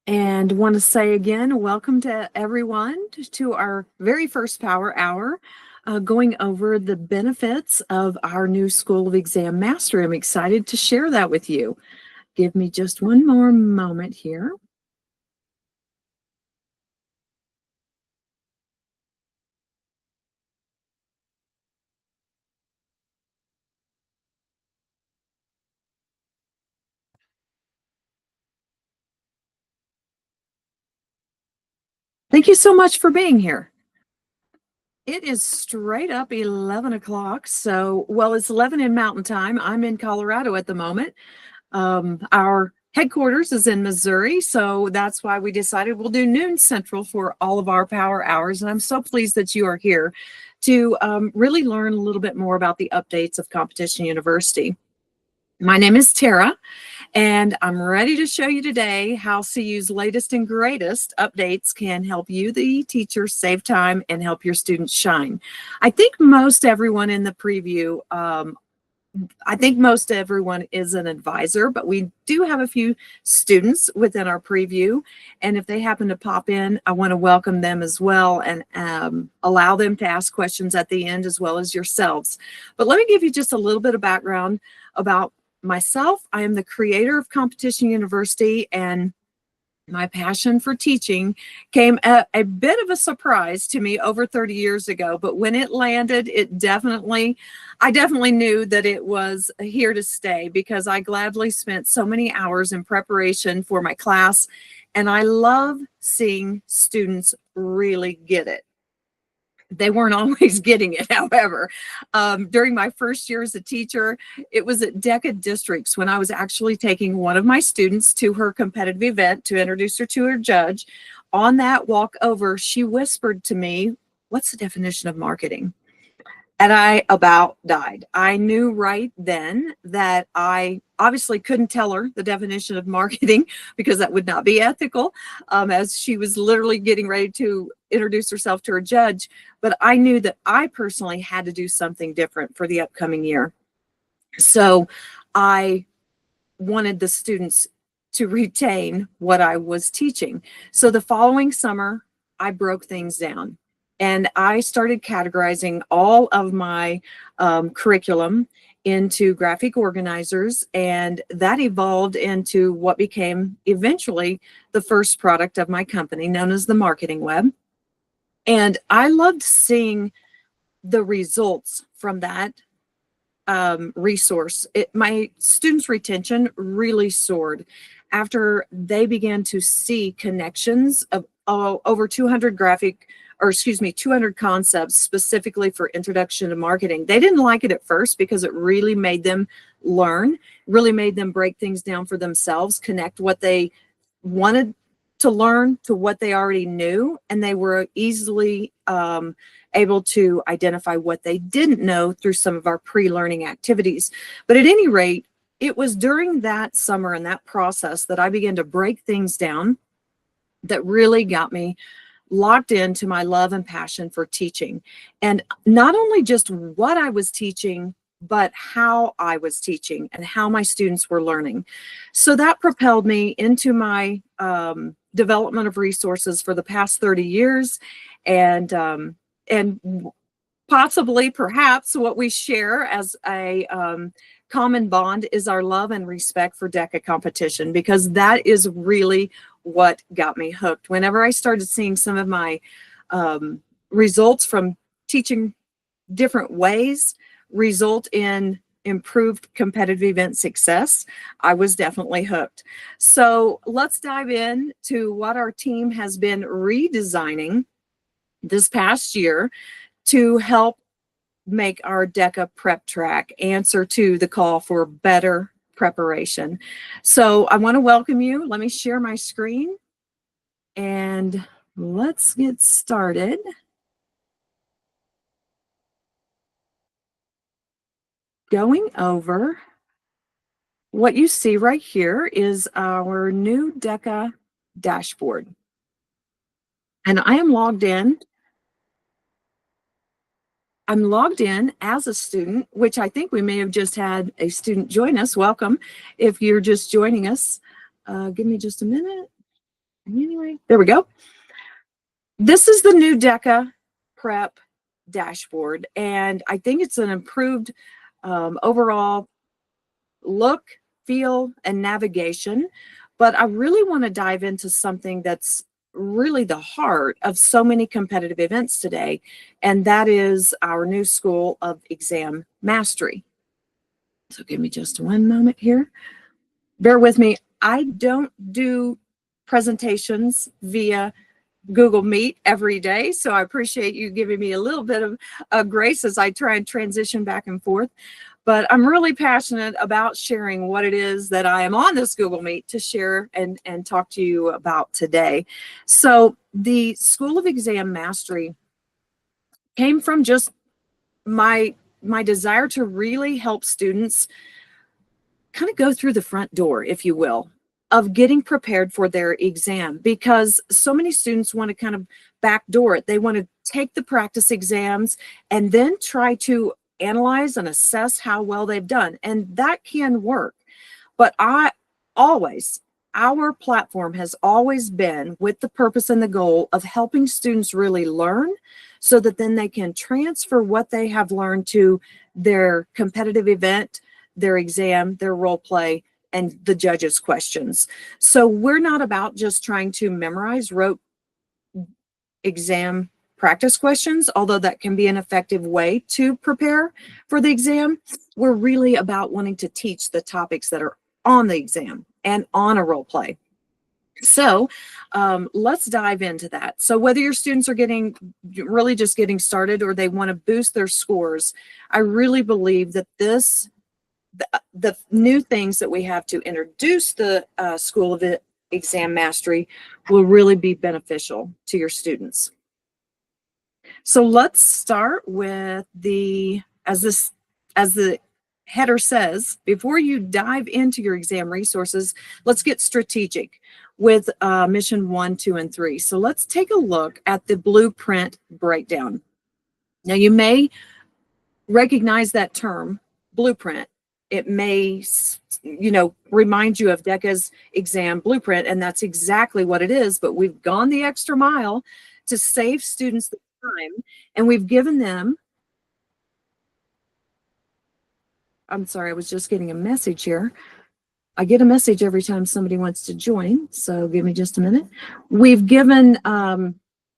And want to say again, welcome to everyone to our very first Power Hour, going over the benefits of our new School of Exam Mastery. I'm excited to share that with you. Give me just one more moment here. Thank you so much for being here. It is straight up 11 o'clock. So, well, it's 11 in Mountain Time. I'm in Colorado at the moment. Our headquarters is in Missouri, so that's why we decided we'll do noon central for all of our power hours. And I'm so pleased that you are here to really learn a little bit more about the updates of Competition University. My name is Tara, and I'm ready to show you today how CU's latest and greatest updates can help you, the teacher, save time and help your students shine. I think most everyone in the preview, I think most everyone is an advisor, but we do have a few students within our preview. And if they happen to pop in, I want to welcome them as well and allow them to ask questions at the end as well as yourselves. But let me give you just a little bit of background about myself. I am the creator of Competition University, and my passion for teaching came a bit of a surprise to me over 30 years ago, but when it landed, I definitely knew that it was here to stay, because I gladly spent so many hours in preparation for my class, and I love seeing students really get it. They weren't always getting it, however. During my first year as a teacher, it was at DECA Districts when I was actually taking one of my students to her competitive event to introduce her to her judge. On that walk over, she whispered to me, "What's the definition of marketing?" And I about died. I knew right then that I obviously couldn't tell her the definition of marketing because that would not be ethical, as she was literally getting ready to introduce herself to her judge. But I knew that I personally had to do something different for the upcoming year. So I wanted the students to retain what I was teaching. So the following summer, I broke things down. And I started categorizing all of my curriculum into graphic organizers, and that evolved into what became eventually the first product of my company, known as the Marketing Web. And I loved seeing the results from that resource. My students' retention really soared after they began to see connections of over 200 200 concepts specifically for introduction to marketing. They didn't like it at first because it really made them learn, really made them break things down for themselves, connect what they wanted to learn to what they already knew, and they were easily able to identify what they didn't know through some of our pre-learning activities. But at any rate, it was during that summer and that process that I began to break things down that really got me locked into my love and passion for teaching. And not only just what I was teaching, but how I was teaching and how my students were learning. So that propelled me into my development of resources for the past 30 years. And possibly, perhaps, what we share as a common bond is our love and respect for DECA competition, because that is really what got me hooked. Whenever I started seeing some of my results from teaching different ways result in improved competitive event success, I was definitely hooked. So let's dive in to what our team has been redesigning this past year to help make our DECA prep track answer to the call for better preparation. So I want to welcome you. Let me share my screen and let's get started. Going over what you see right here is our new DECA dashboard. And I am logged in. I'm logged in as a student, which I think we may have just had a student join us. Welcome if you're just joining us. Give me just a minute. Anyway, there we go. This is the new DECA prep dashboard, and I think it's an improved overall look, feel, and navigation. But I really want to dive into something that's really the heart of so many competitive events today, and that is our new School of Exam Mastery. So give me just one moment here. Bear with me. I don't do presentations via Google Meet every day, so I appreciate you giving me a little bit of grace as I try and transition back and forth. But I'm really passionate about sharing what it is that I am on this Google Meet to share and talk to you about today. So the School of Exam Mastery came from just my desire to really help students kind of go through the front door, if you will, of getting prepared for their exam, because so many students want to kind of backdoor it. They want to take the practice exams and then try to analyze and assess how well they've done. And that can work. But our platform has always been with the purpose and the goal of helping students really learn so that then they can transfer what they have learned to their competitive event, their exam, their role play, and the judges' questions. So we're not about just trying to memorize rote exam practice questions, although that can be an effective way to prepare for the exam. We're really about wanting to teach the topics that are on the exam and on a role play. So let's dive into that. So whether your students are really just getting started or they want to boost their scores, I really believe that the new things that we have to introduce the School of Exam Mastery will really be beneficial to your students. So let's start with as the header says, before you dive into your exam resources, let's get strategic with mission 1, 2, and 3. So let's take a look at the blueprint breakdown. Now you may recognize that term, blueprint. It may, remind you of DECA's exam blueprint, and that's exactly what it is, but we've gone the extra mile to save students the time, and we've given them, I'm sorry, I was just getting a message here. I get a message every time somebody wants to join, so give me just a minute. We've gone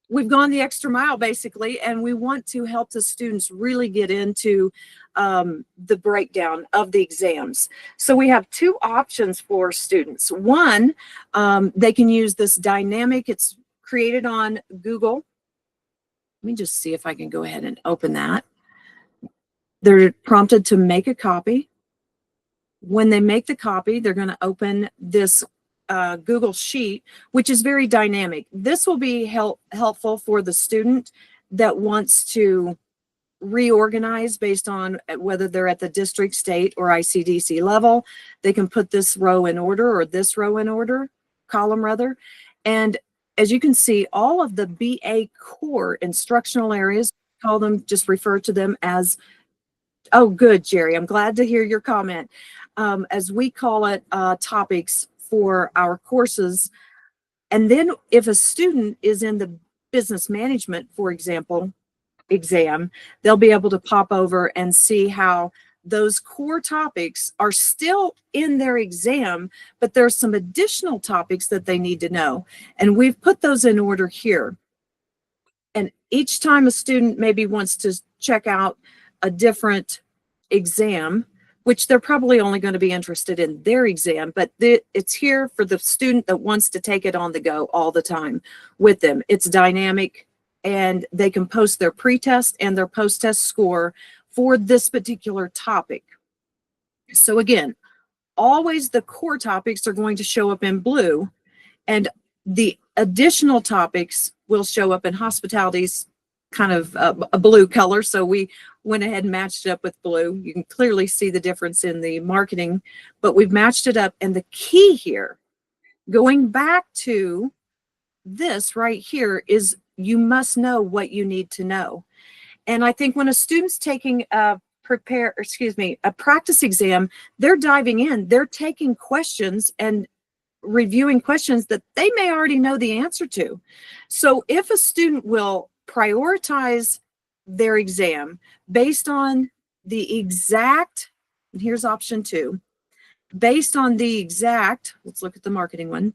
the extra mile basically, and we want to help the students really get into the breakdown of the exams. So we have two options for students. One, they can use this dynamic, it's created on Google. Let me just see if I can go ahead and open that. They're prompted to make a copy. When they make the copy, they're going to open this Google Sheet, which is very dynamic. This will be helpful for the student that wants to reorganize based on whether they're at the district, state, or ICDC level. They can put this row in order or this row in order, column rather. And as you can see, all of the BA core instructional areas, just refer to them as, oh, good, Jerry. I'm glad to hear your comment. As we call it, topics for our courses. And then if a student is in the business management, for example, exam, they'll be able to pop over and see how those core topics are still in their exam, but there's some additional topics that they need to know. And we've put those in order here. And each time a student maybe wants to check out a different exam, which they're probably only going to be interested in their exam, but it's here for the student that wants to take it on the go all the time with them. It's dynamic, and they can post their pre-test and their post-test score for this particular topic. So again, always the core topics are going to show up in blue, and the additional topics will show up in hospitality's kind of a blue color. So we went ahead and matched it up with blue. You can clearly see the difference in the marketing, but we've matched it up. And the key here, going back to this right here, is you must know what you need to know. And I think when a student's taking a practice exam, they're diving in, they're taking questions and reviewing questions that they may already know the answer to. So if a student will prioritize their exam based on the exact, and here's option 2, based on the exact, let's look at the marketing one.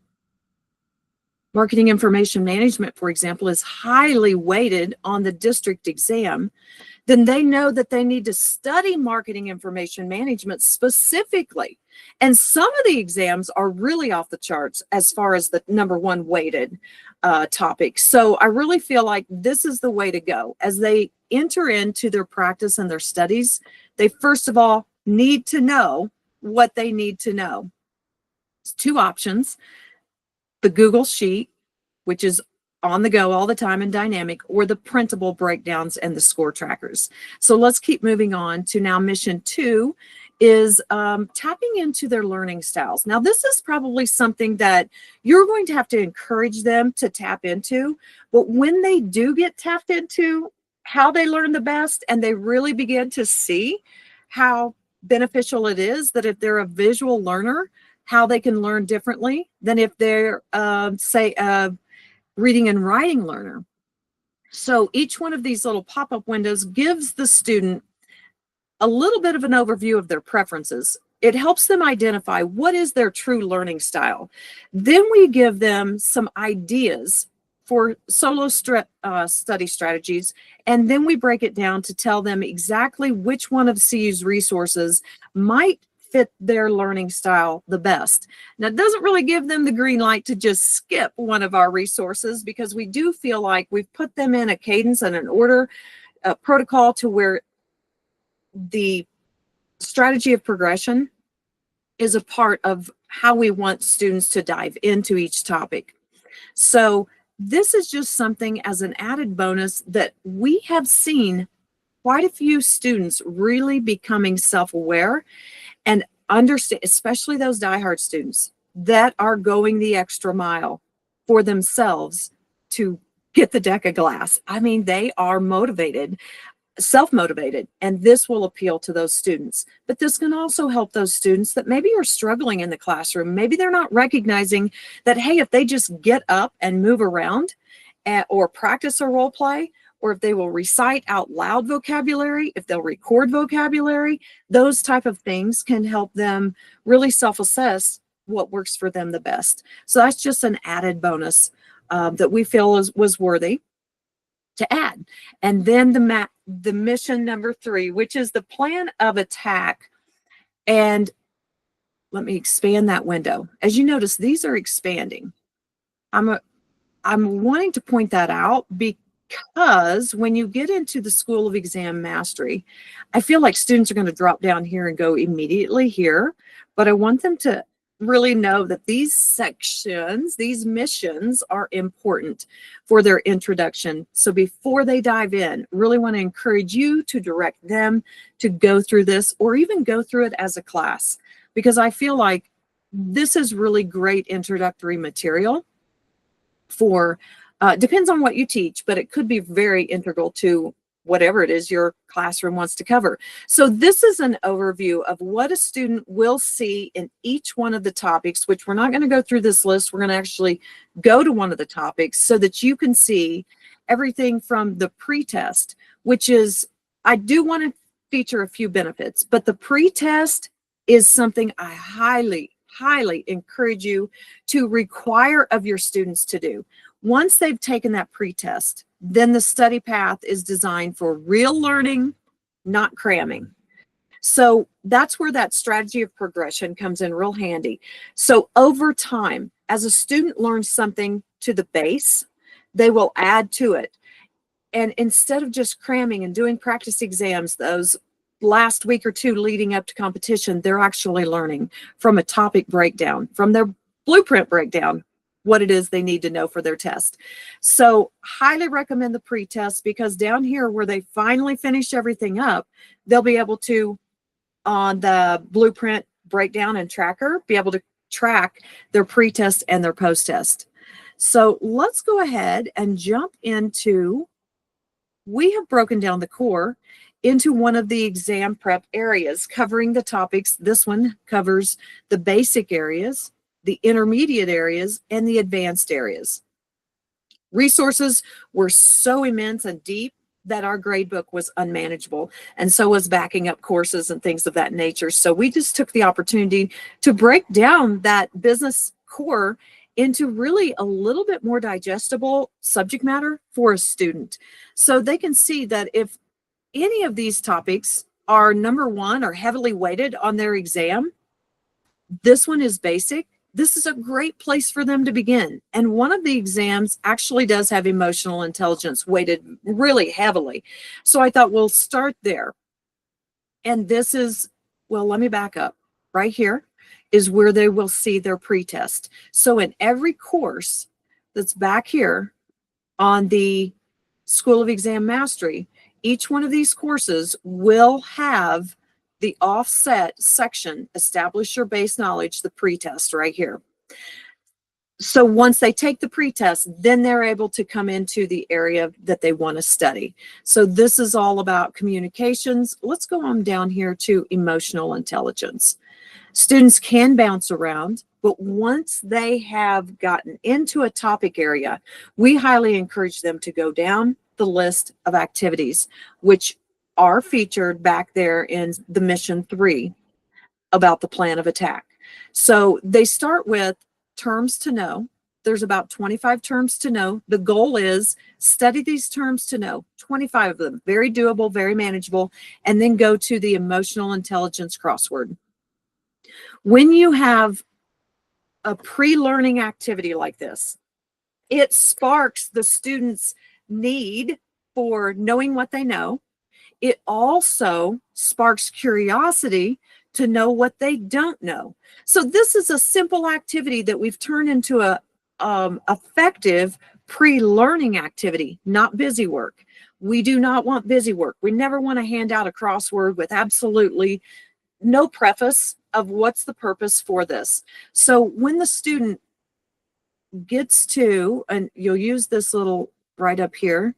Marketing information management, for example, is highly weighted on the district exam, then they know that they need to study marketing information management specifically. And some of the exams are really off the charts as far as the #1 weighted topic. So I really feel like this is the way to go. As they enter into their practice and their studies, they first of all need to know what they need to know. It's 2 options: the Google Sheet, which is on the go all the time and dynamic, or the printable breakdowns and the score trackers. So let's keep moving on to now mission 2 is tapping into their learning styles. Now, this is probably something that you're going to have to encourage them to tap into, but when they do get tapped into how they learn the best and they really begin to see how beneficial it is, that if they're a visual learner, how they can learn differently than if they're, say, reading and writing learner. So each one of these little pop-up windows gives the student a little bit of an overview of their preferences. It helps them identify what is their true learning style. Then we give them some ideas for solo study strategies, and then we break it down to tell them exactly which one of CU's resources might fit their learning style the best. Now, it doesn't really give them the green light to just skip one of our resources, because we do feel like we've put them in a cadence and an order, protocol to where the strategy of progression is a part of how we want students to dive into each topic. So this is just something as an added bonus that we have seen quite a few students really becoming self-aware and understand, especially those diehard students that are going the extra mile for themselves to get the DECA glass. I mean, they are motivated, self-motivated, and this will appeal to those students. But this can also help those students that maybe are struggling in the classroom. Maybe they're not recognizing that, hey, if they just get up and move around or practice a role play, or if they will recite out loud vocabulary, if they'll record vocabulary, those type of things can help them really self-assess what works for them the best. So that's just an added bonus that we feel was worthy to add. And then the mission number 3, which is the plan of attack. And let me expand that window. As you notice, these are expanding. I'm wanting to point that out because when you get into the School of Exam Mastery, I feel like students are going to drop down here and go immediately here, but I want them to really know that these sections, these missions are important for their introduction. So before they dive in, really want to encourage you to direct them to go through this, or even go through it as a class, because I feel like this is really great introductory material for depends on what you teach, but it could be very integral to whatever it is your classroom wants to cover. So this is an overview of what a student will see in each one of the topics, which we're not going to go through this list. We're going to actually go to one of the topics so that you can see everything from the pre-test, which is, I do want to feature a few benefits, but the pre-test is something I highly encourage you to require of your students to do. Once they've taken that pre-test, then the study path is designed for real learning, not cramming. So that's where that strategy of progression comes in real handy. So over time, as a student learns something to the base, they will add to it. And instead of just cramming and doing practice exams, those last week or 2 leading up to competition, they're actually learning from a topic breakdown, from their blueprint breakdown, what it is they need to know for their test. So highly recommend the pre-test, because down here where they finally finish everything up, they'll be able to, on the blueprint breakdown and tracker, be able to track their pre-test and their post-test. So let's go ahead and jump into, we have broken down the core into one of the exam prep areas covering the topics. This one covers the basic areas. the intermediate areas, and the advanced areas. Resources were so immense and deep that our gradebook was unmanageable, and so was backing up courses and things of that nature. So we just took the opportunity to break down that business core into really a little bit more digestible subject matter for a student. So they can see that if any of these topics are number one or heavily weighted on their exam, this one is basic. This is a great place for them to begin. And one of the exams actually does have emotional intelligence weighted really heavily. So I thought we'll start there. And this is, well, let me back up. Right here is where they will see their pretest. So in every course that's back here on the School of Exam Mastery, each one of these courses will have the offset section, establish your base knowledge, the pretest right here. So once they take the pretest, then they're able to come into the area that they want to study. So this is all about communications. Let's go on down here to emotional intelligence. Students can bounce around, but once they have gotten into a topic area, we highly encourage them to go down the list of activities, which are featured back there in the mission 3 about the plan of attack. So they start with terms to know. There's about 25 terms to know. The goal is study these terms to know, 25 of them, very doable, very manageable, and then go to the emotional intelligence crossword. When you have a pre-learning activity like this, it sparks the students' need for knowing what they know. It also sparks curiosity to know what they don't know. So this is a simple activity that we've turned into a effective pre-learning activity, not busy work. We do not want busy work. We never want to hand out a crossword with absolutely no preface of what's the purpose for this. So when the student gets to, and you'll use this little right up here,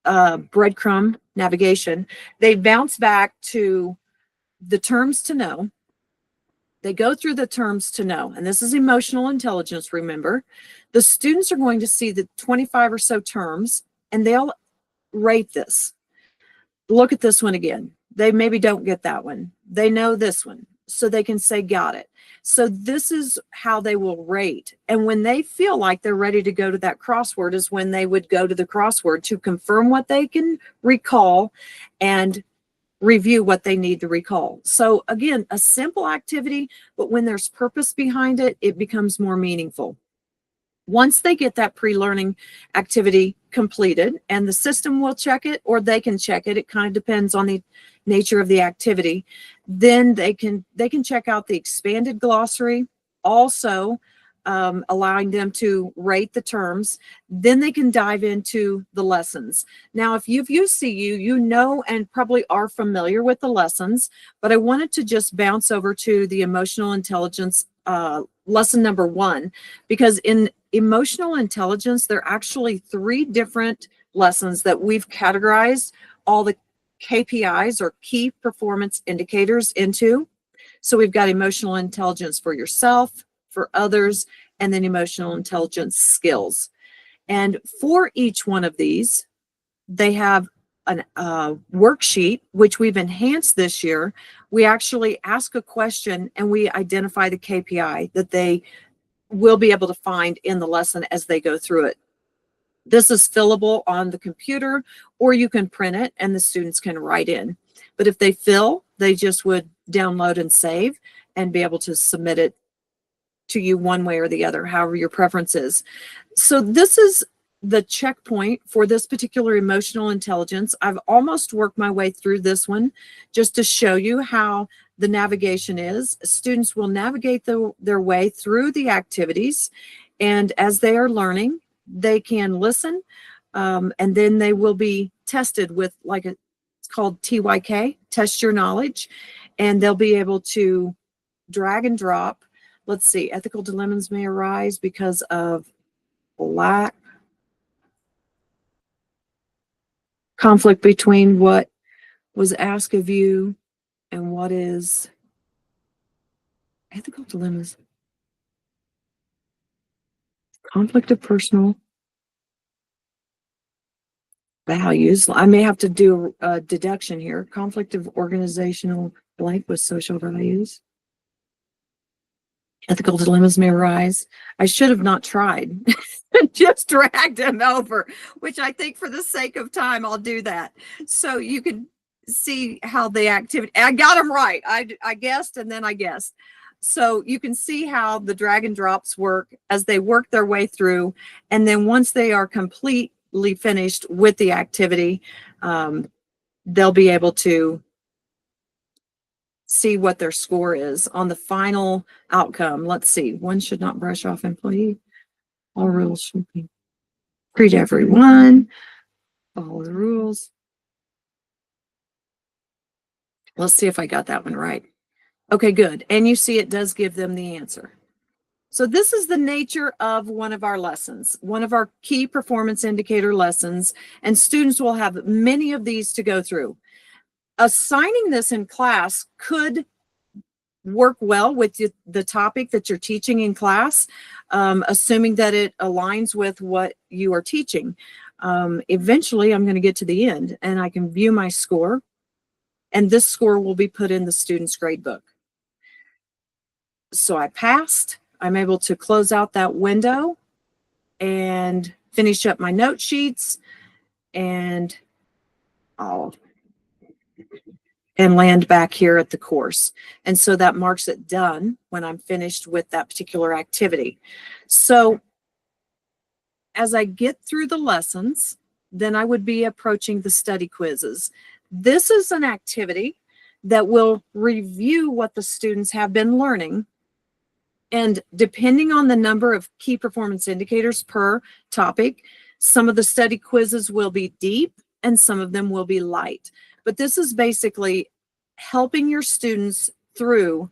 breadcrumb navigation, they bounce back to the terms to know. They go through the terms to know, and this is emotional intelligence, remember. The students are going to see the 25 or so terms, and they'll rate this. Look at this one again. They maybe don't get that one. They know this one, so they can say, got it. So this is how they will rate. And when they feel like they're ready to go to that crossword is when they would go to the crossword to confirm what they can recall and review what they need to recall. So again, a simple activity, but when there's purpose behind it, it becomes more meaningful. Once they get that pre-learning activity completed, and the system will check it or they can check it, it kind of depends on the nature of the activity, then they can check out the expanded glossary, also allowing them to rate the terms. Then they can dive into the lessons. Now, if you've used CU, you know and probably are familiar with the lessons, but I wanted to just bounce over to the emotional intelligence lesson number 1, because in emotional intelligence, there are actually 3 different lessons that we've categorized all the KPIs or key performance indicators into. So we've got emotional intelligence for yourself, for others, and then emotional intelligence skills. And for each one of these, they have a worksheet, which we've enhanced this year. We actually ask a question and we identify the KPI that they will be able to find in the lesson as they go through it. This is fillable on the computer, or you can print it and the students can write in. But if they fill, they just would download and save and be able to submit it to you one way or the other, however your preference is. So this is the checkpoint for this particular emotional intelligence. I've almost worked my way through this one just to show you how the navigation is. Students will navigate their way through the activities, and as they are learning, they can listen, and then they will be tested with it's called TYK, test your knowledge, and they'll be able to drag and drop. Let's see, ethical dilemmas may arise because of lack, conflict between what was asked of you and what is Ethical dilemmas. Conflict of personal values. I may have to do a deduction here. Conflict of organizational blank with social values. Ethical dilemmas may arise. I should have not tried. Just dragged him over, which I think for the sake of time, I'll do that. So you can see how the activity, I got him right. I guessed and then I guessed. So you can see how the drag and drops work as they work their way through. And then once they are completely finished with the activity, they'll be able to see what their score is on the final outcome. Let's see. One should not brush off employee. All rules should be treat everyone. Follow the rules. Let's see if I got that one right. Okay, good. And you see it does give them the answer. So this is the nature of one of our lessons, one of our key performance indicator lessons, and students will have many of these to go through. Assigning this in class could work well with the topic that you're teaching in class, assuming that it aligns with what you are teaching. Eventually, I'm going to get to the end and I can view my score, and this score will be put in the student's grade book. So I passed. I'm able to close out that window and finish up my note sheets, and land back here at the course. And so that marks it done when I'm finished with that particular activity. So as I get through the lessons, then I would be approaching the study quizzes. This is an activity that will review what the students have been learning. And depending on the number of key performance indicators per topic, some of the study quizzes will be deep and some of them will be light. But this is basically helping your students through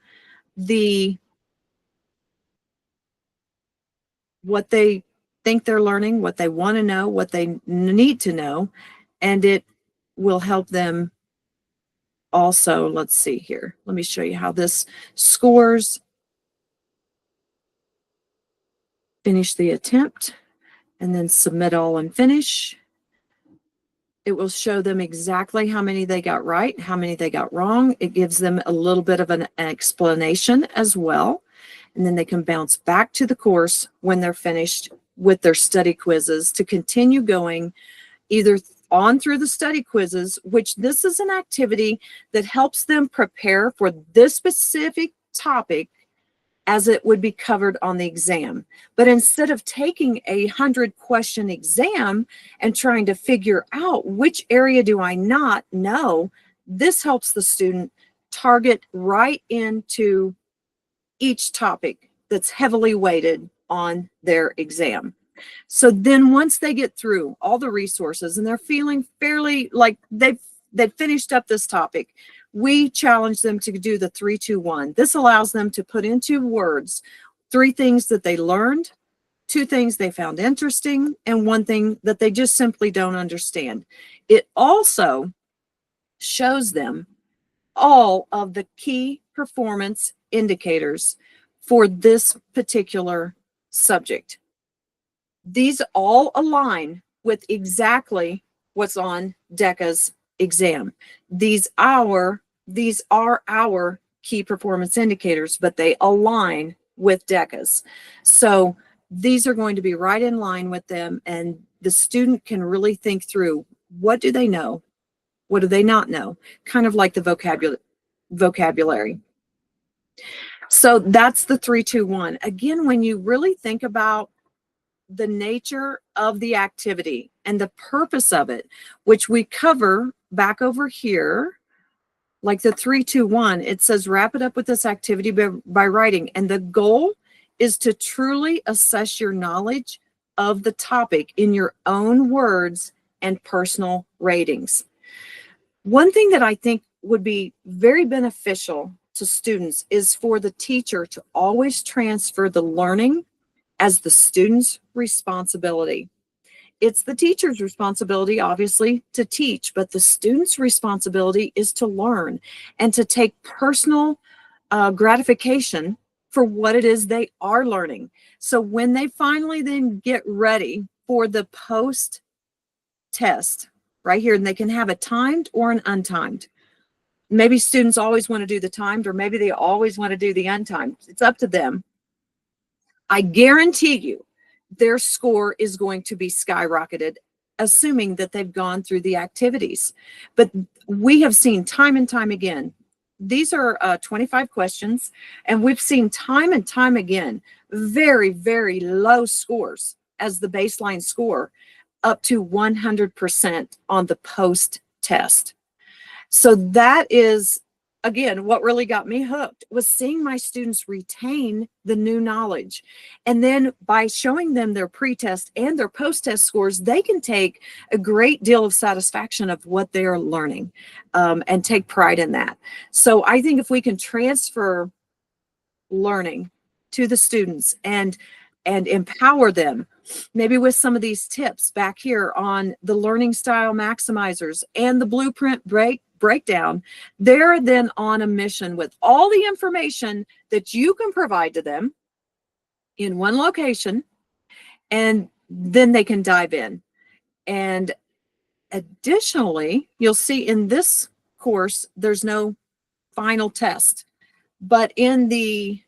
what they think they're learning, what they want to know, what they need to know, and it will help them also. Let's see here. Let me show you how this scores. Finish the attempt and then submit all and finish. It will show them exactly how many they got right, how many they got wrong. It gives them a little bit of an explanation as well. And then they can bounce back to the course when they're finished with their study quizzes to continue going either on through the study quizzes, which this is an activity that helps them prepare for this specific topic as it would be covered on the exam. But instead of taking a 100-question exam and trying to figure out which area do I not know, this helps the student target right into each topic that's heavily weighted on their exam. So then once they get through all the resources and they're feeling fairly like they've finished up this topic, we challenge them to do the 3-2-1. This allows them to put into words 3 things that they learned, 2 things they found interesting, and 1 thing that they just simply don't understand. It also shows them all of the key performance indicators for this particular subject. These all align with exactly what's on DECA's exam. These are our key performance indicators, but they align with DECA's. So these are going to be right in line with them, and the student can really think through, what do they know? What do they not know? Kind of like the vocabulary. So that's the 3-2-1. Again, when you really think about the nature of the activity and the purpose of it, which we cover back over here, like the 3-2-1, it says wrap it up with this activity by writing. And the goal is to truly assess your knowledge of the topic in your own words and personal ratings. One thing that I think would be very beneficial to students is for the teacher to always transfer the learning as the student's responsibility. It's the teacher's responsibility, obviously, to teach, but the student's responsibility is to learn and to take personal gratification for what it is they are learning. So when they finally then get ready for the post test right here, and they can have a timed or an untimed. Maybe students always want to do the timed, or maybe they always want to do the untimed. It's up to them. I guarantee you their score is going to be skyrocketed, assuming that they've gone through the activities. But we have seen time and time again, these are 25 questions, and we've seen time and time again, very, very low scores as the baseline score, up to 100% on the post test. So that is, again, what really got me hooked was seeing my students retain the new knowledge. And then by showing them their pre-test and their post-test scores, they can take a great deal of satisfaction of what they're learning, and take pride in that. So I think if we can transfer learning to the students and empower them, maybe with some of these tips back here on the learning style maximizers and the blueprint breakdown, they're then on a mission with all the information that you can provide to them in one location, and then they can dive in. And additionally, you'll see in this course, there's no final test, but in the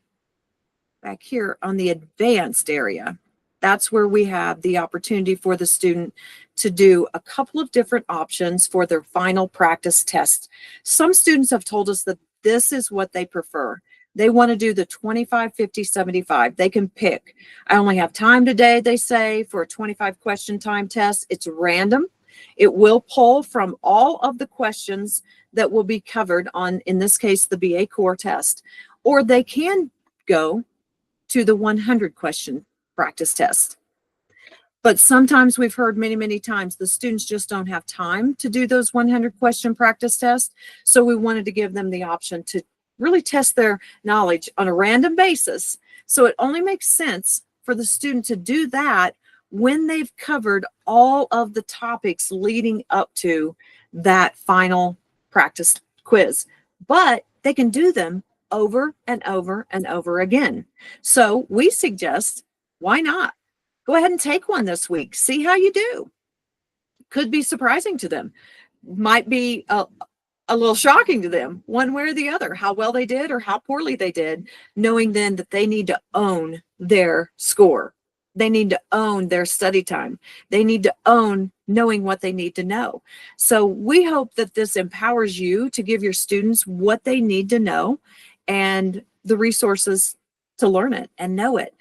back here on the advanced area, that's where we have the opportunity for the student to do a couple of different options for their final practice test. Some students have told us that this is what they prefer. They want to do the 25, 50, 75. They can pick. I only have time today, they say, for a 25 question time test. It's random. It will pull from all of the questions that will be covered on, in this case, the BA core test, or they can go to the 100 question practice test. But sometimes we've heard many, many times the students just don't have time to do those 100 question practice tests. So we wanted to give them the option to really test their knowledge on a random basis. So it only makes sense for the student to do that when they've covered all of the topics leading up to that final practice quiz. But they can do them over and over and over again. So we suggest, why not? Go ahead and take one this week. See how you do. Could be surprising to them. Might be a little shocking to them, one way or the other, how well they did or how poorly they did, knowing then that they need to own their score. They need to own their study time. They need to own knowing what they need to know. So we hope that this empowers you to give your students what they need to know and the resources to learn it and know it.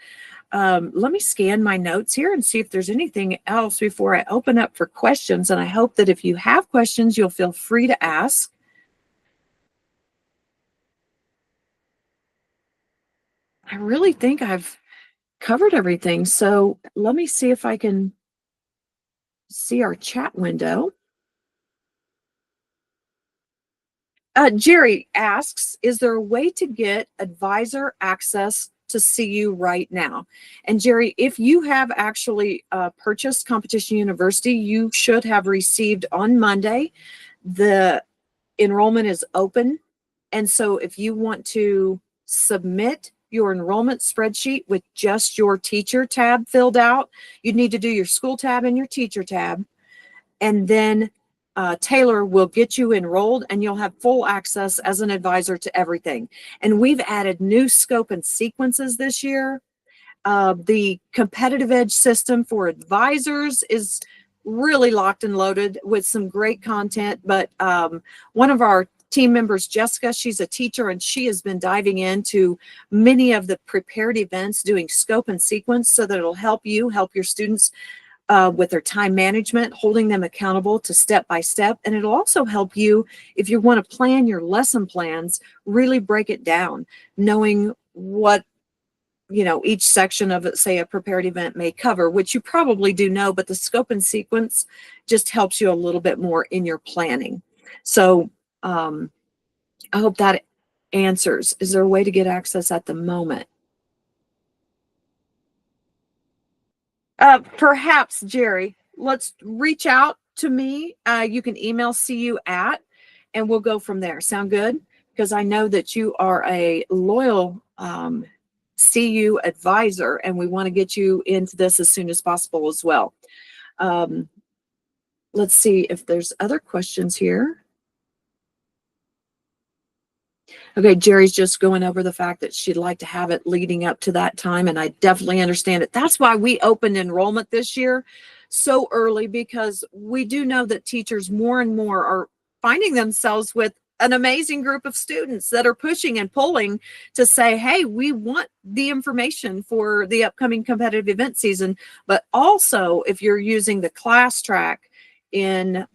Let me scan my notes here and see if there's anything else before I open up for questions. And I hope that if you have questions, you'll feel free to ask. I really think I've covered everything. So let me see if I can see our chat window. Jerry asks, is there a way to get advisor access to see you right now? And Jerry, if you have actually purchased Competition University, you should have received on Monday. The enrollment is open. And so if you want to submit your enrollment spreadsheet with just your teacher tab filled out, you'd need to do your school tab and your teacher tab. And then Taylor will get you enrolled and you'll have full access as an advisor to everything. And we've added new scope and sequences this year. The competitive edge system for advisors is really locked and loaded with some great content. But one of our team members, Jessica, she's a teacher and she has been diving into many of the prepared events, doing scope and sequence so that it'll help you, help your students with their time management, holding them accountable to step by step. And it'll also help you if you want to plan your lesson plans, really break it down, knowing what, you know, each section of it, say a prepared event may cover, which you probably do know, but the scope and sequence just helps you a little bit more in your planning. So I hope that answers. Is there a way to get access at the moment? Perhaps, Jerry, let's reach out to me. You can email CU at, and we'll go from there. Sound good? Because I know that you are a loyal CU Advisor, and we want to get you into this as soon as possible as well. Let's see if there's other questions here. Okay, Jerry's just going over the fact that she'd like to have it leading up to that time, and I definitely understand it. That's why we opened enrollment this year so early, because we do know that teachers more and more are finding themselves with an amazing group of students that are pushing and pulling to say, hey, we want the information for the upcoming competitive event season. But also, if you're using the class track in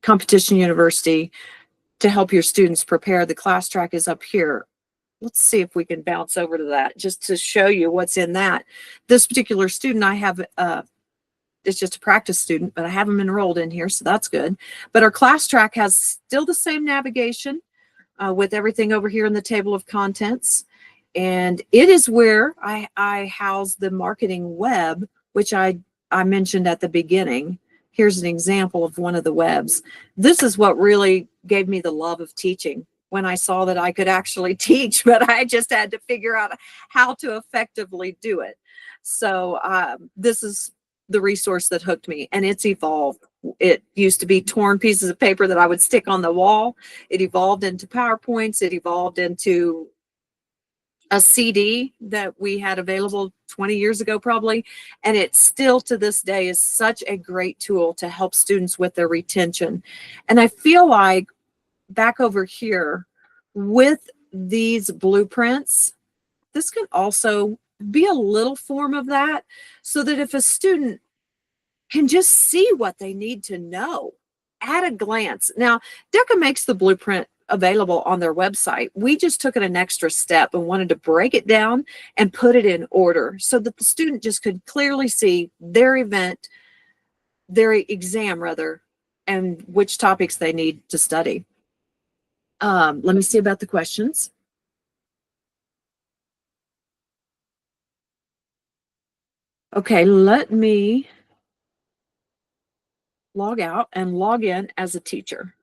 Competition University to help your students prepare, the class track is up here. Let's see if we can bounce over to that just to show you what's in that. This particular student I have, it's just a practice student, but I have them enrolled in here, so that's good. But our class track has still the same navigation with everything over here in the table of contents. And it is where I house the marketing web, which I mentioned at the beginning. Here's an example of one of the webs. This is what really gave me the love of teaching, when I saw that I could actually teach, but I just had to figure out how to effectively do it. So this is the resource that hooked me, and it's evolved. It used to be torn pieces of paper that I would stick on the wall. It evolved into PowerPoints. It evolved into a CD that we had available 20 years ago, probably. And it still to this day is such a great tool to help students with their retention. And I feel like back over here with these blueprints, this can also be a little form of that, so that if a student can just see what they need to know at a glance. Now, DECA makes the blueprint available on their website. We just took it an extra step and wanted to break it down and put it in order so that the student just could clearly see their event, their exam rather, and which topics they need to study. Let me see about the questions. Okay, let me log out and log in as a teacher.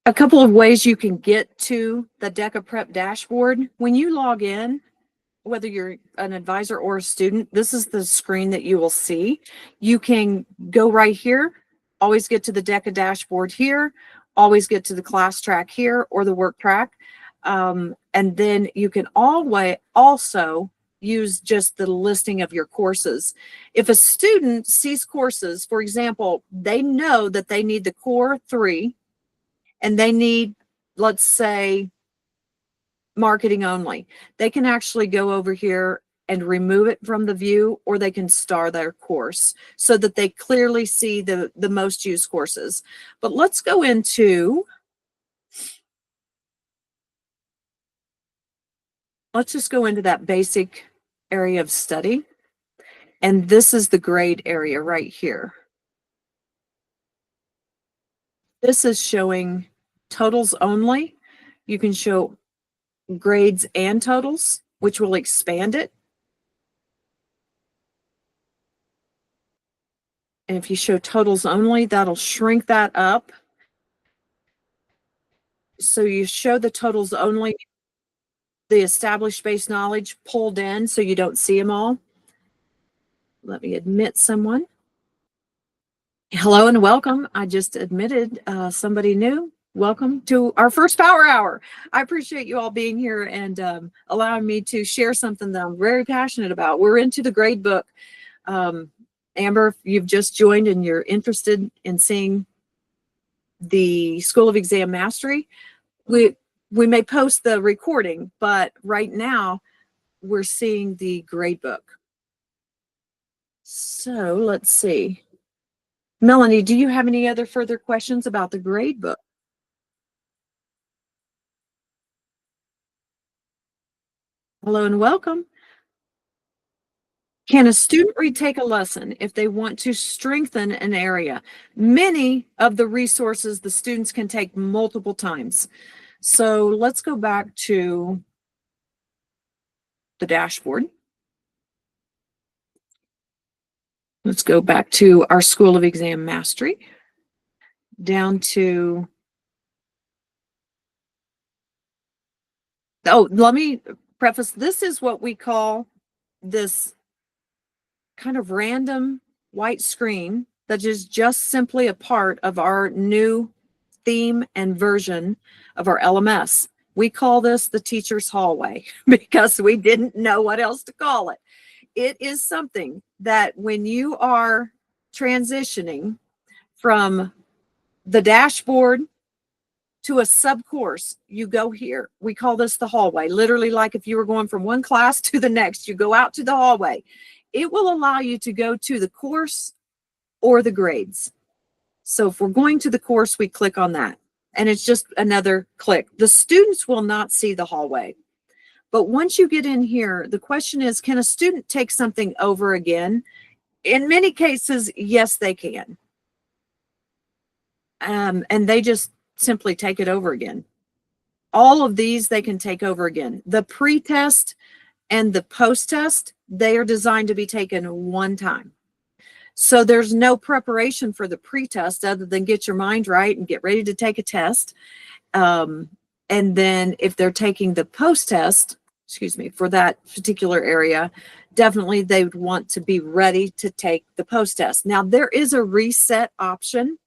A couple of ways you can get to the DECA Prep dashboard. When you log in, whether you're an advisor or a student, this is the screen that you will see. You can go right here, always get to the DECA dashboard here, always get to the class track here or the work track. And then you can always also use just the listing of your courses. If a student sees courses, for example, they know that they need the core 3 and they need, let's say, marketing only. They can actually go over here and remove it from the view, or they can star their course so that they clearly see the most used courses. But let's go into, let's just go into that basic area of study. And this is the grade area right here. This is showing totals only. You can show grades and totals, which will expand it. And if you show totals only, that'll shrink that up. So you show the totals only, the established base knowledge pulled in so you don't see them all. Let me admit someone. Hello and welcome. I just admitted somebody new. Welcome to our first Power Hour. I appreciate you all being here and allowing me to share something that I'm very passionate about. We're into the grade book. Amber, if you've just joined and you're interested in seeing the School of Exam Mastery, we may post the recording, but right now we're seeing the grade book. So let's see. Melanie, do you have any other further questions about the grade book? Hello and welcome. Can a student retake a lesson if they want to strengthen an area? Many of the resources the students can take multiple times. So let's go back to the dashboard. Let's go back to our School of Exam Mastery, down to, oh, let me preface, this is what we call this kind of random white screen that is just simply a part of our new theme and version of our LMS. We call this the teacher's hallway because we didn't know what else to call it. It is something that when you are transitioning from the dashboard to a sub-course, you go here. We call this the hallway. Literally, like if you were going from one class to the next, you go out to the hallway. It will allow you to go to the course or the grades. So if we're going to the course, we click on that, and it's just another click. The students will not see the hallway. But once you get in here, the question is, can a student take something over again? In many cases, yes, they can. And they just simply take it over again. All of these they can take over again. The pre-test and the post-test, they are designed to be taken one time. So there's no preparation for the pre-test other than get your mind right and get ready to take a test. And then if they're taking the post-test, for that particular area, definitely they would want to be ready to take the post-test. Now there is a reset option,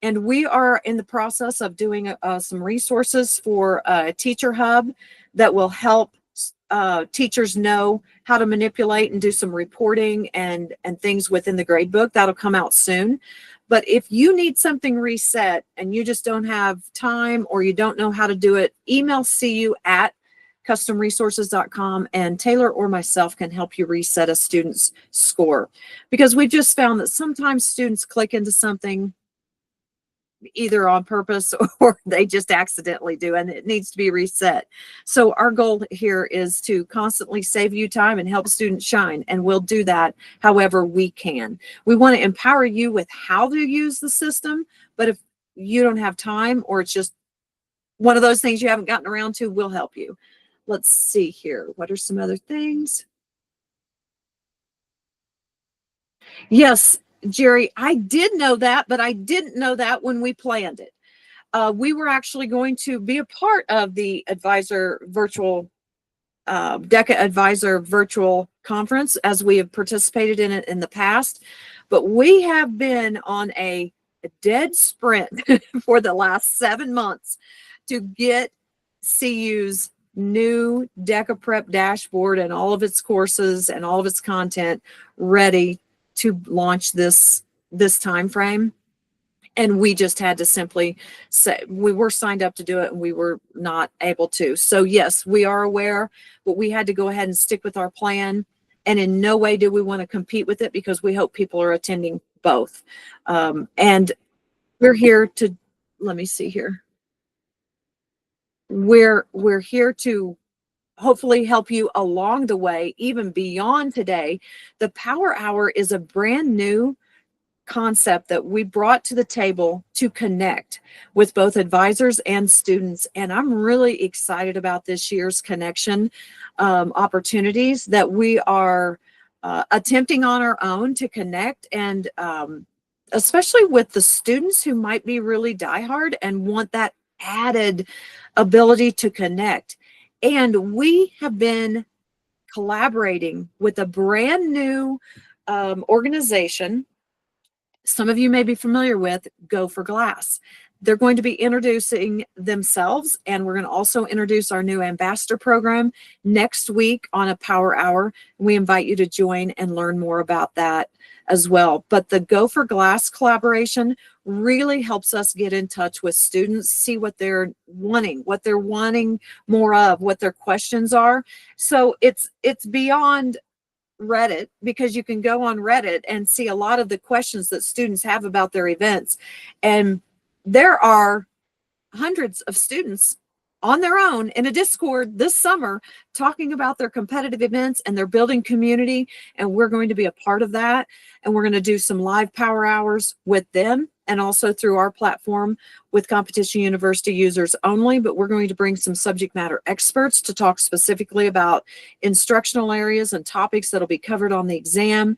and we are in the process of doing some resources for a teacher hub that will help teachers know how to manipulate and do some reporting and things within the grade book. That'll come out soon. But if you need something reset and you just don't have time or you don't know how to do it, email cu@customresources.com, and Taylor or myself can help you reset a student's score. Because we just found that sometimes students click into something either on purpose or they just accidentally do, and it needs to be reset. So our goal here is to constantly save you time and help students shine, and we'll do that however we can. We want to empower you with how to use the system, but if you don't have time or it's just one of those things you haven't gotten around to, we'll help you. Let's see here. What are some other things? Yes, Jerry, I did know that, but I didn't know that when we planned it. We were actually going to be a part of the Advisor virtual, DECA Advisor virtual conference, as we have participated in it in the past, but we have been on a dead sprint for the last 7 months to get CU's new DECA Prep dashboard and all of its courses and all of its content ready to launch this time frame. And we just had to simply say, we were signed up to do it and we were not able to. So yes, we are aware, but we had to go ahead and stick with our plan. And in no way do we want to compete with it, because we hope people are attending both. And we're here to, let me see here. We're here to hopefully help you along the way, even beyond today. The Power Hour is a brand new concept that we brought to the table to connect with both advisors and students. And I'm really excited about this year's connection opportunities that we are attempting on our own to connect, and especially with the students who might be really diehard and want that added ability to connect. And we have been collaborating with a brand new organization some of you may be familiar with, Go for Glass. They're going to be introducing themselves, and we're going to also introduce our new ambassador program next week on a Power Hour. We invite you to join and learn more about that as well. But the Go for Glass collaboration really helps us get in touch with students, see what they're wanting more of, what their questions are. So it's beyond Reddit, because you can go on Reddit and see a lot of the questions that students have about their events. And there are hundreds of students on their own in a Discord this summer talking about their competitive events, and they're building community, and we're going to be a part of that. And we're going to do some live Power Hours with them. and also through our platform with Competition University users only, but we're going to bring some subject matter experts to talk specifically about instructional areas and topics that'll be covered on the exam.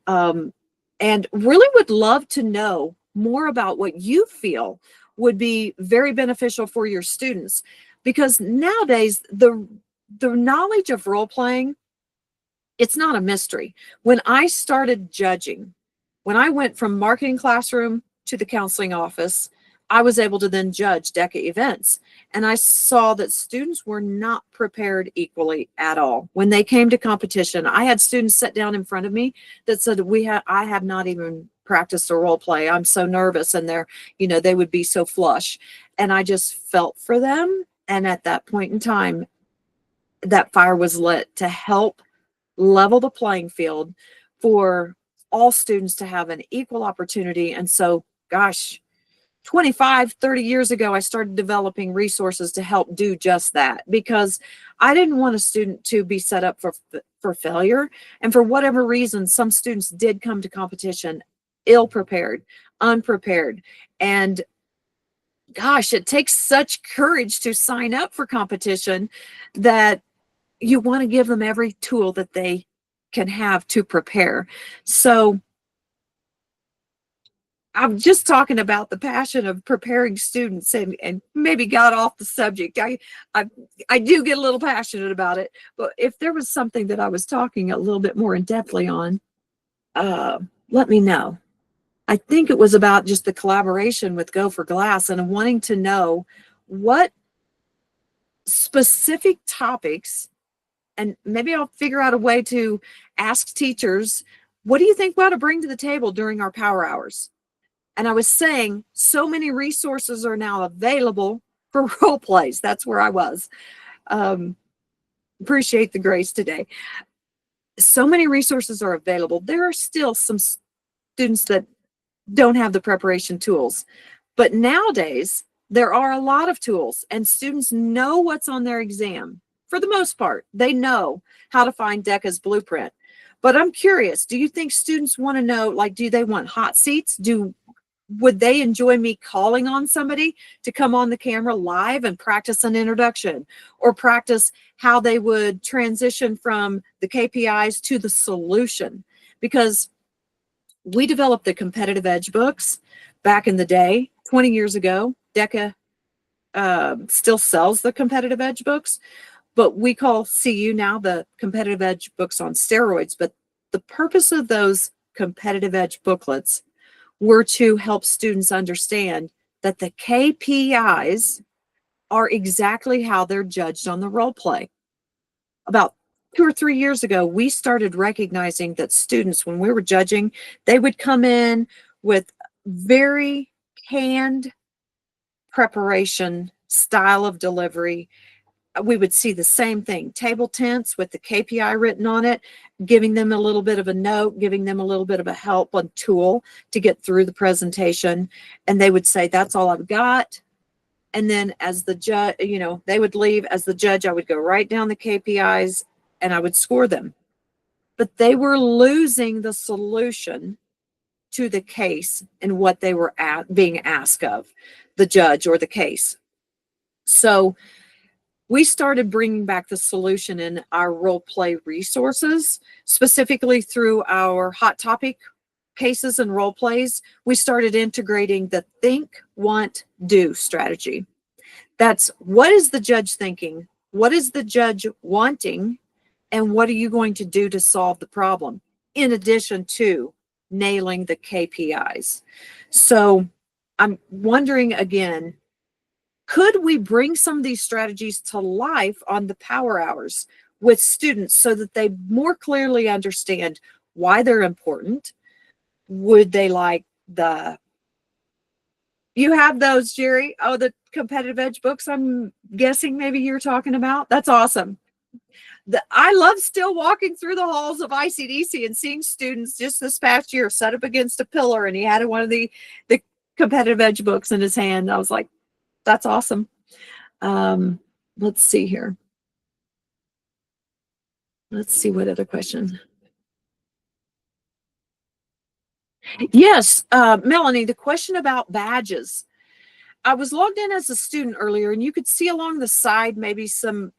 And really would love to know more about what you feel would be very beneficial for your students, because nowadays the knowledge of role playing, it's not a mystery. When I started judging, when I went from marketing classroom to the counseling office, I was able to then judge DECA events. And I saw that students were not prepared equally at all. When they came to competition, I had students sit down in front of me that said, I have not even practiced a role play. I'm so nervous. And they would be so flush. And I just felt for them. And at that point in time, that fire was lit to help level the playing field for all students to have an equal opportunity. And so, gosh, 25, 30 years ago, I started developing resources to help do just that, because I didn't want a student to be set up for failure. And for whatever reason, some students did come to competition ill-prepared, unprepared. And gosh, it takes such courage to sign up for competition that you want to give them every tool that they can have to prepare. So I'm just talking about the passion of preparing students, and maybe got off the subject. I do get a little passionate about it, but if there was something that I was talking a little bit more in depthly on, let me know. I think it was about just the collaboration with Go for Glass and wanting to know what specific topics, and maybe I'll figure out a way to ask teachers, what do you think we ought to bring to the table during our power hours? And I was saying, so many resources are now available for role plays. That's where I was. Appreciate the grace today. So many resources are available. There are still some students that don't have the preparation tools. But nowadays, there are a lot of tools, and students know what's on their exam. For the most part, they know how to find DECA's blueprint. But I'm curious, do you think students want to know, like, do they want hot seats? Would they enjoy me calling on somebody to come on the camera live and practice an introduction, or practice how they would transition from the KPIs to the solution? Because we developed the competitive edge books back in the day, 20 years ago. DECA still sells the competitive edge books, but we call CU now the competitive edge books on steroids. But the purpose of those competitive edge booklets were to help students understand that the KPIs are exactly how they're judged on the role play. About 2 or 3 years ago, we started recognizing that students, when we were judging, they would come in with very canned preparation style of delivery. We would see the same thing, table tents with the KPI written on it, giving them a little bit of a note, giving them a little bit of a help, a tool to get through the presentation. And they would say, that's all I've got. And then as the judge, they would leave. As the judge, I would go right down the KPIs and I would score them. But they were losing the solution to the case and what they were being asked of the judge or the case. So we started bringing back the solution in our role play resources, specifically through our hot topic cases and role plays. We started integrating the think, want, do strategy. That's what is the judge thinking? What is the judge wanting? And what are you going to do to solve the problem? In addition to nailing the KPIs. So I'm wondering again, could we bring some of these strategies to life on the power hours with students so that they more clearly understand why they're important? Would they like you have those, Jerry? Oh, the competitive edge books, I'm guessing maybe you're talking about. That's awesome. I love still walking through the halls of ICDC and seeing students just this past year set up against a pillar, and he had one of the competitive edge books in his hand. I was like, that's awesome. Let's see here. Let's see what other question. Yes, Melanie, the question about badges. I was logged in as a student earlier, and you could see along the side maybe some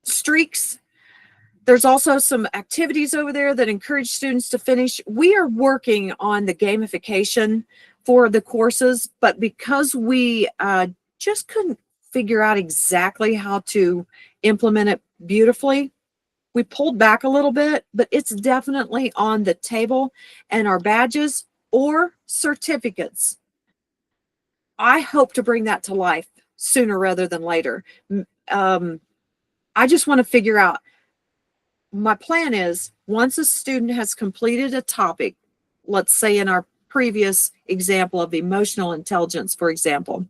streaks. There's also some activities over there that encourage students to finish. We are working on the gamification for the courses, but because we just couldn't figure out exactly how to implement it beautifully, we pulled back a little bit, but it's definitely on the table. And our badges or certificates, I hope to bring that to life sooner rather than later. I just want to figure out, my plan is once a student has completed a topic, let's say in our previous example of emotional intelligence, for example,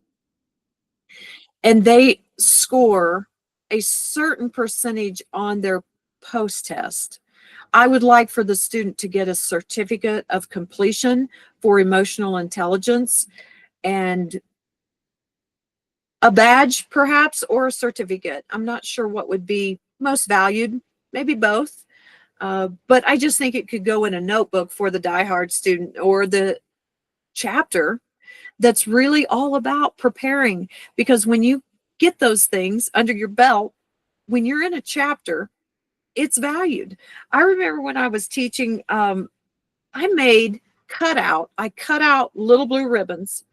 and they score a certain percentage on their post test, I would like for the student to get a certificate of completion for emotional intelligence and a badge perhaps, or a certificate. I'm not sure what would be most valued, maybe both. But I just think it could go in a notebook for the diehard student or the chapter that's really all about preparing. Because when you get those things under your belt, when you're in a chapter, it's valued. I remember when I was teaching, I cut out little blue ribbons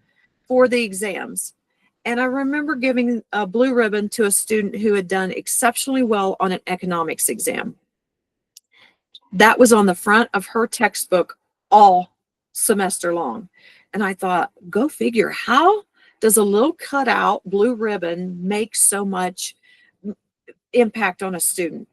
for the exams. And I remember giving a blue ribbon to a student who had done exceptionally well on an economics exam. That was on the front of her textbook all semester long. And I thought, go figure, how does a little cutout blue ribbon make so much impact on a student?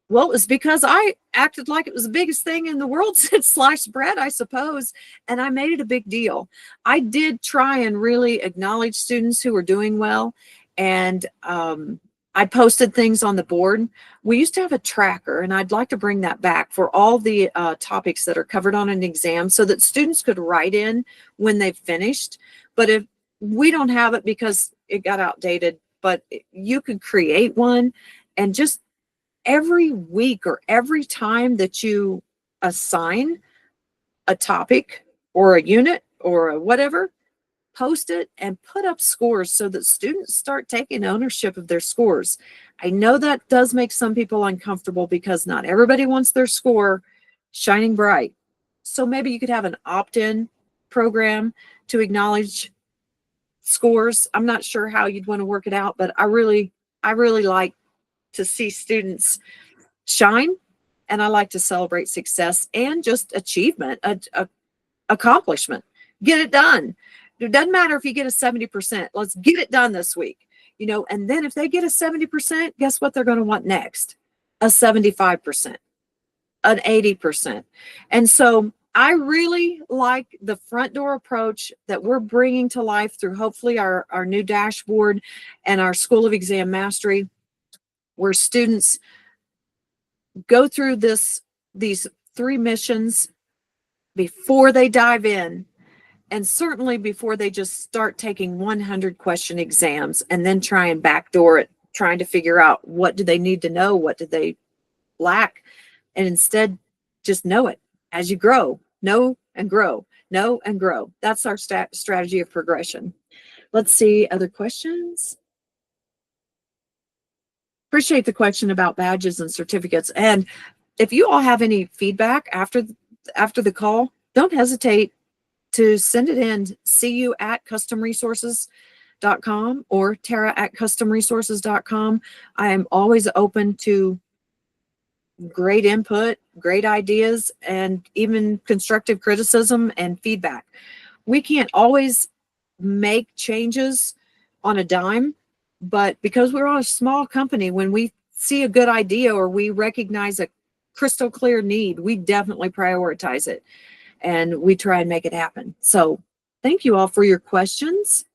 Well, it was because I acted like it was the biggest thing in the world since sliced bread, I suppose, and I made it a big deal. I did try and really acknowledge students who were doing well, and I posted things on the board. We used to have a tracker, and I'd like to bring that back for all the topics that are covered on an exam so that students could write in when they've finished. But if we don't have it because it got outdated, but you could create one, and just every week or every time that you assign a topic or a unit or a whatever, post it and put up scores so that students start taking ownership of their scores. I know that does make some people uncomfortable because not everybody wants their score shining bright. So maybe you could have an opt-in program to acknowledge scores. I'm not sure how you'd want to work it out, but I really like to see students shine, and I like to celebrate success and just achievement, accomplishment. Get it done. It doesn't matter if you get a 70%. Let's get it done this week. And then if they get a 70%, guess what they're going to want next? A 75%, an 80%. And so I really like the front door approach that we're bringing to life through hopefully our new dashboard and our School of Exam Mastery, where students go through these 3 missions before they dive in, and certainly before they just start taking 100 question exams and then try and backdoor it, trying to figure out what do they need to know, what do they lack, and instead just know it as you grow. Know and grow. Know and grow. That's our strategy of progression. Let's see, other questions. Appreciate the question about badges and certificates. And if you all have any feedback after the call, don't hesitate to send it in. See you at customresources.com or Tara at customresources.com. I am always open to great input, great ideas, and even constructive criticism and feedback. We can't always make changes on a dime, but because we're a small company, when we see a good idea or we recognize a crystal clear need, we definitely prioritize it and we try and make it happen. So thank you all for your questions,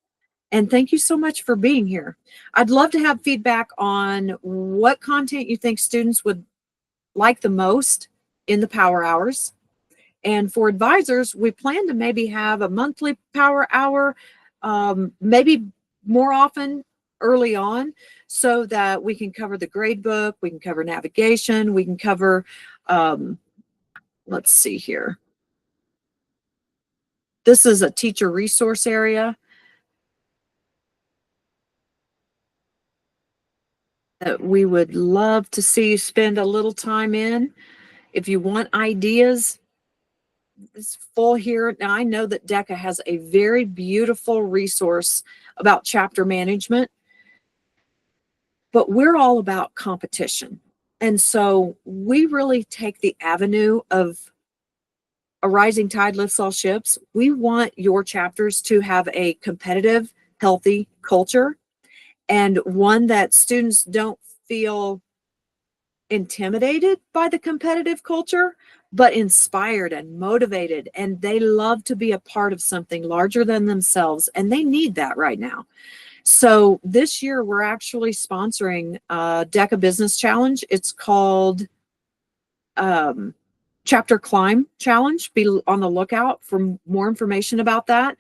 and thank you so much for being here. I'd love to have feedback on what content you think students would like the most in the power hours. And for advisors, we plan to maybe have a monthly power hour, maybe more often early on, so that we can cover the grade book, we can cover navigation, we can cover let's see here. This is a teacher resource area that we would love to see you spend a little time in. If you want ideas, it's full here. Now, I know that DECA has a very beautiful resource about chapter management, but we're all about competition. And so we really take the avenue of a rising tide lifts all ships. We want your chapters to have a competitive, healthy culture, and one that students don't feel intimidated by the competitive culture, but inspired and motivated, and they love to be a part of something larger than themselves, and they need that right now. So this year we're actually sponsoring a DECA Business Challenge. It's called Chapter Climb Challenge. Be on the lookout for more information about that.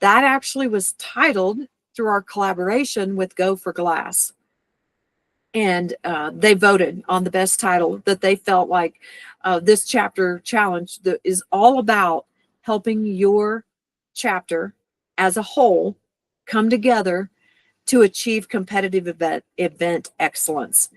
That actually was titled through our collaboration with Go for Glass. And they voted on the best title that they felt like this chapter challenge that is all about helping your chapter as a whole come together to achieve competitive event excellence.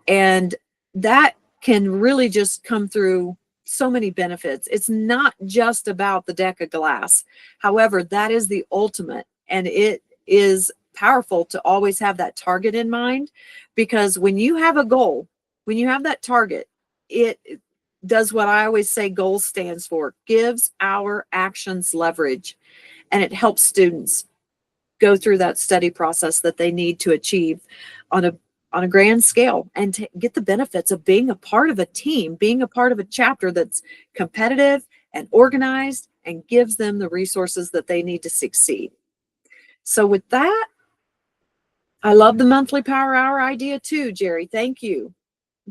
And that can really just come through so many benefits. It's not just about the DECA glass. However, that is the ultimate, and it is powerful to always have that target in mind, because when you have a goal, when you have that target, it does what I always say GOAL stands for: gives our actions leverage, and it helps students go through that study process that they need to achieve on a grand scale, and to get the benefits of being a part of a team, being a part of a chapter that's competitive and organized and gives them the resources that they need to succeed. So with that, I love the monthly power hour idea too, Jerry. Thank you.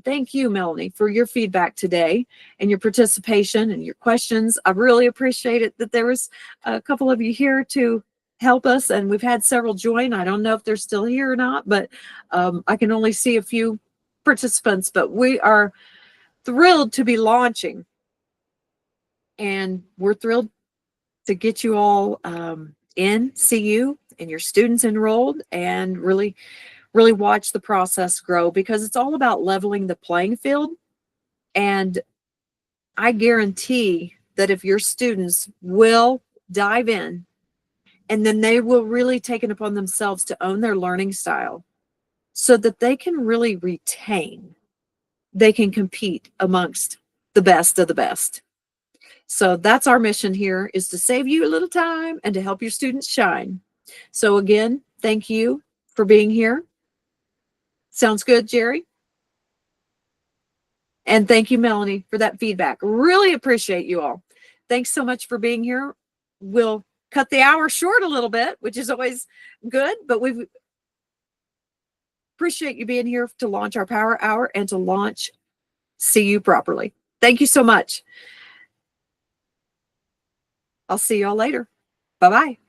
Thank you, Melanie, for your feedback today and your participation and your questions. I really appreciate it that there was a couple of you here to help us, and we've had several join. I don't know if they're still here or not, but I can only see a few participants, but we are thrilled to be launching, and we're thrilled to get you all in, see you and your students enrolled, and really watch the process grow, because it's all about leveling the playing field. And I guarantee that if your students will dive in, and then they will really take it upon themselves to own their learning style so that they can really retain, they can compete amongst the best of the best. So that's our mission here, is to save you a little time and to help your students shine. So again, thank you for being here. Sounds good, Jerry? And thank you, Melanie, for that feedback. Really appreciate you all. Thanks so much for being here. We'll cut the hour short a little bit, which is always good, but we appreciate you being here to launch our Power Hour and to launch CU properly. Thank you so much. I'll see y'all later. Bye-bye.